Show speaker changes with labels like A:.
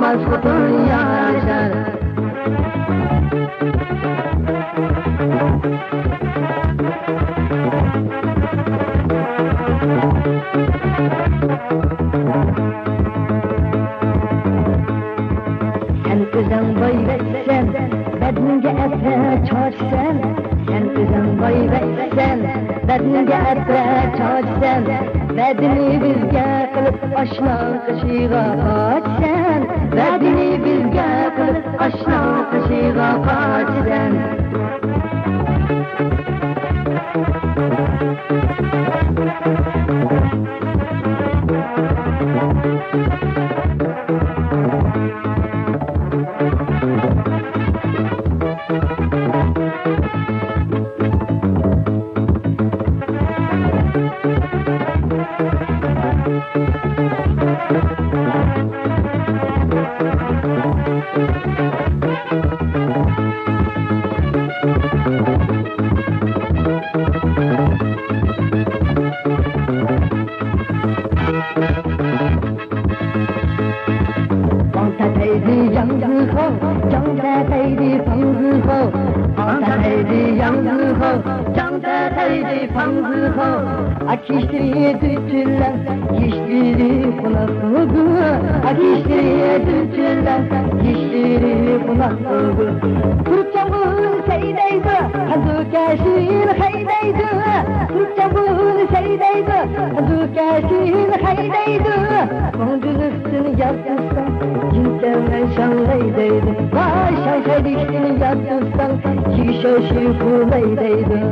A: Mazlum yaşar. Sen özün boyversen, bedninge etre çarşsen. Sen özün boyversen, bedninge etre çarşsen. Bedini bizge kılıp aşna kışığa kaçsen. Bedini bizge kılıp aşna kışığa kaçsen. Akişliye dütülen, kişleri kulaklığı. Akişliye dütülen, kişleri kulaklığı. Kurtçamın seydeydi, hazır keşin haydeydi. Kurtçamın seydeydi, hazır keşin haydeydi. Kondülüksün yaptırsan, cinselmen şanlaydeydi. Vay şanşaydiştin yaptırsan, kişoşi kulaydeydi.